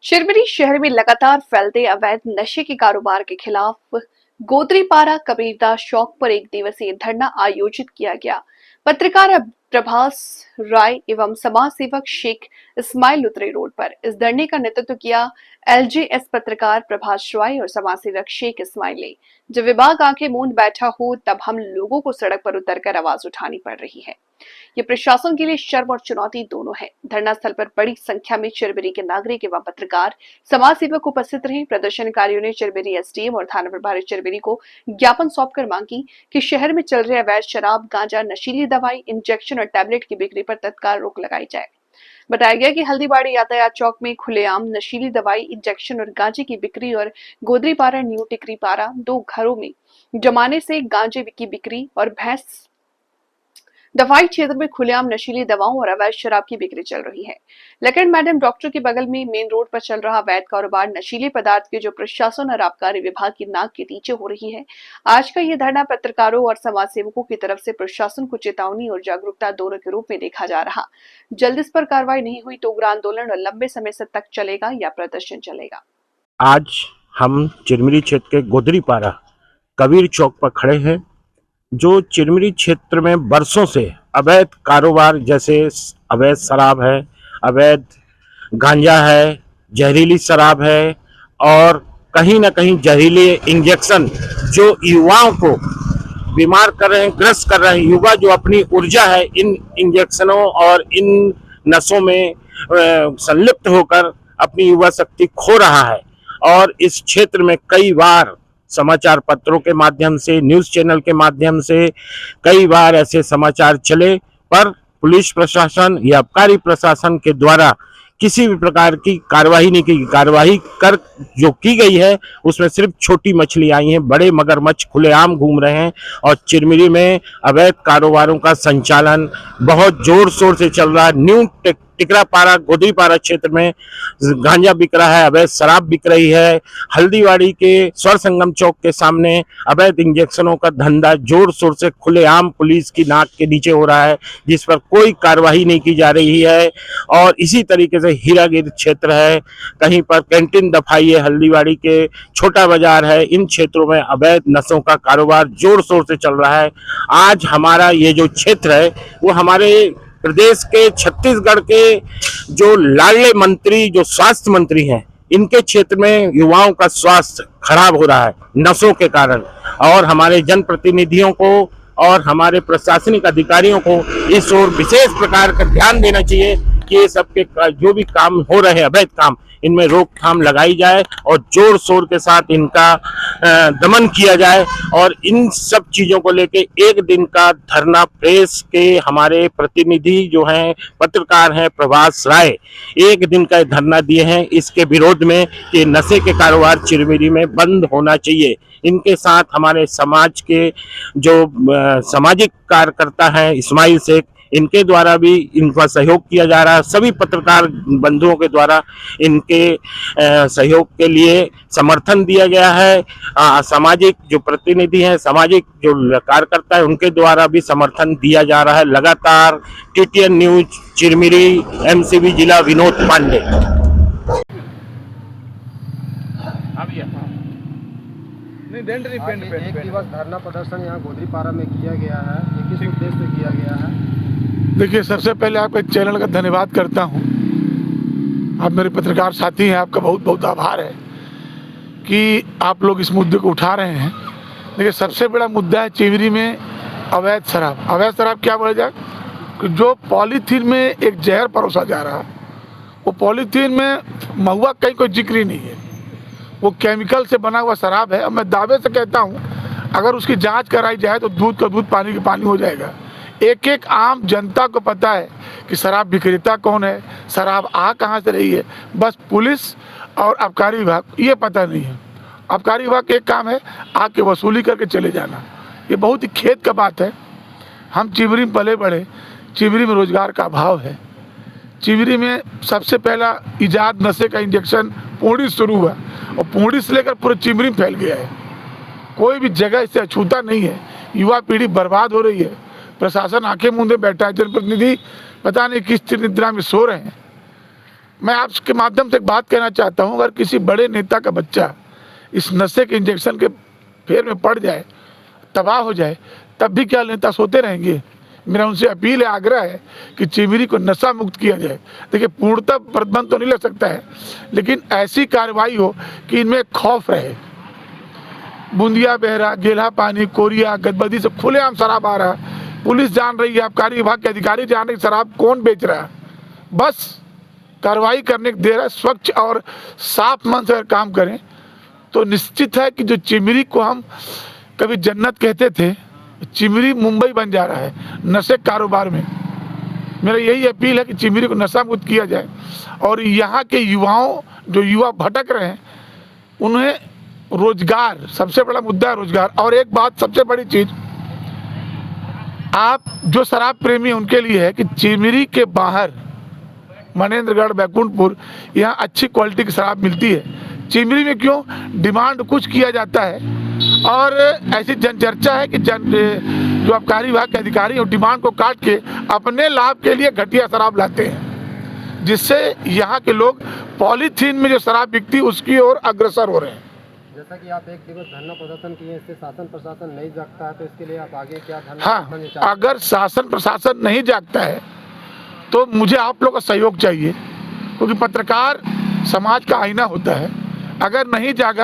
शिरमरी शहर में लगातार फैलते अवैध नशे के कारोबार के खिलाफ गोदरीपारा कबीरदास चौक पर एक दिवसीय धरना आयोजित किया गया। पत्रकार प्रभास राय एवं समाज सेवक शेख इस्माइल उतरे रोड पर। इस धरने का नेतृत्व किया एलजेएस पत्रकार प्रभास राय और समाज सेवक शेख इस्माइल ने। जब विभाग आंखें मूंद बैठा हो तब हम लोगों को सड़क पर उतरकर आवाज उठानी पड़ रही है। ये प्रशासन के लिए शर्म और चुनौती दोनों है। धरना स्थल पर बड़ी संख्या में चिरबरी के नागरिक एवं पत्रकार समाज सेवक उपस्थित रहे। प्रदर्शनकारियों ने चिरबरी एसडीएम और थाना प्रभारी चिरबरी को ज्ञापन सौंपकर मांगी कि शहर में चल रहे अवैध शराब, गांजा, नशीली दवाई, इंजेक्शन और टैबलेट की बिक्री पर तत्काल रोक लगाई जाए। बताया गया कि हल्दीबाड़ी यातायात चौक में खुलेआम नशीली दवाई, इंजेक्शन और गांजे की बिक्री और गोदरीपारा न्यू टिकरीपारा दो घरों में जमाने से गांजे की बिक्री और भैंस दवाई क्षेत्र में खुलेआम नशीली दवाओं और अवैध शराब की बिक्री चल रही है। लेकिन मैडम डॉक्टर के बगल में मेन रोड पर चल रहा अवैध कारोबार नशीले पदार्थ के जो प्रशासन और आबकारी विभाग की नाक के नीचे हो रही है। आज का ये धरना पत्रकारों और समाज सेवकों की तरफ से प्रशासन को चेतावनी और जागरूकता दोनों के रूप में देखा जा रहा। जल्द इस पर कार्रवाई नहीं हुई तो उग्र आंदोलन और लंबे समय से तक चलेगा या प्रदर्शन चलेगा। आज हम चिरमिरी क्षेत्र के गोदरीपारा कबीर चौक पर खड़े हैं, जो चिरमिरी क्षेत्र में बरसों से अवैध कारोबार जैसे अवैध शराब है, अवैध गांजा है, जहरीली शराब है और कहीं ना कहीं जहरीले इंजेक्शन जो युवाओं को बीमार कर रहे हैं, ग्रस्त कर रहे हैं। युवा जो अपनी ऊर्जा है इन इंजेक्शनों और इन नशों में संलिप्त होकर अपनी युवा शक्ति खो रहा है। और इस क्षेत्र में कई बार समाचार पत्रों के माध्यम से, न्यूज़ चैनल के माध्यम से कई बार ऐसे समाचार चले, पर पुलिस प्रशासन या आबकारी प्रशासन के द्वारा किसी भी प्रकार की कार्रवाई नहीं की। कार्रवाई कर जो की गई है उसमें सिर्फ छोटी मछली आई हैं, बड़े मगरमच्छ खुलेआम घूम रहे हैं। और चिरमिरी में अवैध कारोबारों का संचालन बहुत जोर शोर से चल रहा है। न्यू टिकरापारा गोदरीपारा क्षेत्र में गांजा बिक रहा है, अवैध शराब बिक रही है। हल्दीबाड़ी के स्वर संगम चौक के सामने अवैध इंजेक्शनों का धंधा जोर शोर से खुलेआम पुलिस की नाक के नीचे हो रहा है, जिस पर कोई कार्रवाई नहीं की जा रही है। और इसी तरीके से हीरागिरी क्षेत्र है, कहीं पर कैंटीन दफाई है, हल्दीबाड़ी के छोटा बाजार है, इन क्षेत्रों में अवैध नशों का कारोबार जोर शोर से चल रहा है। आज हमारा ये जो क्षेत्र है वो हमारे प्रदेश के छत्तीसगढ़ के जो लाडले मंत्री, जो स्वास्थ्य मंत्री हैं, इनके क्षेत्र में युवाओं का स्वास्थ्य खराब हो रहा है नशों के कारण। और हमारे जनप्रतिनिधियों को और हमारे प्रशासनिक अधिकारियों को इस ओर विशेष प्रकार का ध्यान देना चाहिए कि ये सब के जो भी काम हो रहे हैं अवैध काम, इनमें रोकथाम लगाई जाए और जोर शोर के साथ इनका दमन किया जाए। और इन सब चीजों को लेके एक दिन का धरना प्रेस के हमारे प्रतिनिधि जो हैं, पत्रकार हैं प्रभास राय, एक दिन का धरना दिए हैं इसके विरोध में कि नशे के कारोबार चिरमिरी में बंद होना चाहिए। इनके साथ हमारे समाज के जो सामाजिक कार्यकर्ता हैं इस्माइल शेख, इनके द्वारा भी इनका सहयोग किया जा रहा है। सभी पत्रकार बंधुओं के द्वारा इनके सहयोग के लिए समर्थन दिया गया है। सामाजिक जो प्रतिनिधि हैं, सामाजिक जो कार्यकर्ता है, उनके द्वारा भी समर्थन दिया जा रहा है। लगातार टीटीएन न्यूज चिरमिरी, एमसीबी जिला, विनोद पांडे। एक दिवस धरना प्रदर्शन यहाँ गोदरीपारा में किया गया है, ये किस उद्देश्य से किया गया है? देखिए, सबसे पहले आपके चैनल का धन्यवाद करता हूँ। आप मेरे पत्रकार साथी हैं, आपका बहुत बहुत आभार है कि आप लोग इस मुद्दे को उठा रहे हैं। देखिए, सबसे बड़ा मुद्दा है चिरमिरी में अवैध शराब। अवैध शराब क्या बोला जाए कि जो पॉलीथीन में एक जहर परोसा जा रहा है, वो पॉलीथीन में महुआ कहीं कोई जिक्र ही नहीं है, वो केमिकल से बना हुआ शराब है। और मैं दावे से कहता हूँ अगर उसकी जांच कराई जाए तो दूध का दूध, पानी का पानी हो जाएगा। एक एक आम जनता को पता है कि शराब विक्रेता कौन है, शराब आ कहाँ से रही है। बस पुलिस और आबकारी विभाग ये पता नहीं है। आबकारी विभाग का एक काम है आके वसूली करके चले जाना। ये बहुत ही खेद का बात है। हम चिरमिरी में पले बढ़े, चिरमिरी में रोजगार का अभाव है। चिरमिरी में सबसे पहला इजाद नशे का इंजेक्शन पूड़ी शुरू हुआ और पूड़ी से लेकर पूरे चिरमिरी में फैल गया है। कोई भी जगह इससे अछूता नहीं है। युवा पीढ़ी बर्बाद हो रही है। प्रशासन आंखें मूंदे बैठा है। जनप्रतिनिधि पता नहीं किस निद्रा में सो रहे हैं। मैं आपके माध्यम से एक बात कहना चाहता हूं, अगर किसी बड़े नेता का बच्चा इस नशे के इंजेक्शन के फेर में पड़ जाए, तबाह हो जाए, तब भी क्या नेता सोते रहेंगे? मेरा उनसे अपील है, आग्रह है कि चिमिरी को नशा मुक्त किया जाए। देखिए, पूर्णतः प्रतिबंध तो नहीं लग सकता है, लेकिन ऐसी कार्रवाई हो कि इनमें खौफ रहे। बूंदिया बह रहा, गेला पानी, कोरिया, गदबदी से खुलेआम शराब आ रहा, पुलिस जान रही है, आबकारी विभाग के अधिकारी जान रहे शराब कौन बेच रहा है, बस कार्रवाई करने की देर है। स्वच्छ और साफ मन से अगर काम करें तो निश्चित है कि जो चिमिरी को हम कभी जन्नत कहते थे, चिमिरी मुंबई बन जा रहा है नशे कारोबार में। मेरा यही अपील है कि चिमिरी को नशा मुक्त किया जाए और यहाँ के युवाओं, जो युवा भटक रहे हैं, उन्हें रोजगार, सबसे बड़ा मुद्दा है रोजगार। और एक बात सबसे बड़ी चीज, आप जो शराब प्रेमी उनके लिए है कि चिमिरी के बाहर मनेंद्रगढ़, बैकुंठपुर, यहाँ अच्छी क्वालिटी की शराब मिलती है। चिमिरी में क्यों डिमांड कुछ किया जाता है और ऐसी जनचर्चा है कि जो आबकारी विभाग के अधिकारी हैं डिमांड को काट के अपने लाभ के लिए घटिया शराब लाते हैं, जिससे यहाँ के लोग पॉलीथीन में जो शराब बिकती है उसकी ओर अग्रसर हो रहे हैं। जैसा कि आप एक दिवस धरना प्रदर्शन किए, इससे शासन प्रशासन नहीं जागता है, तो इसके लिए आप आगे क्या धरना हाँ, देना चाहते हैं? अगर शासन प्रशासन नहीं जागता है तो मुझे आप लोग का सहयोग चाहिए, क्योंकि पत्रकार समाज का आईना होता है। अगर नहीं जागा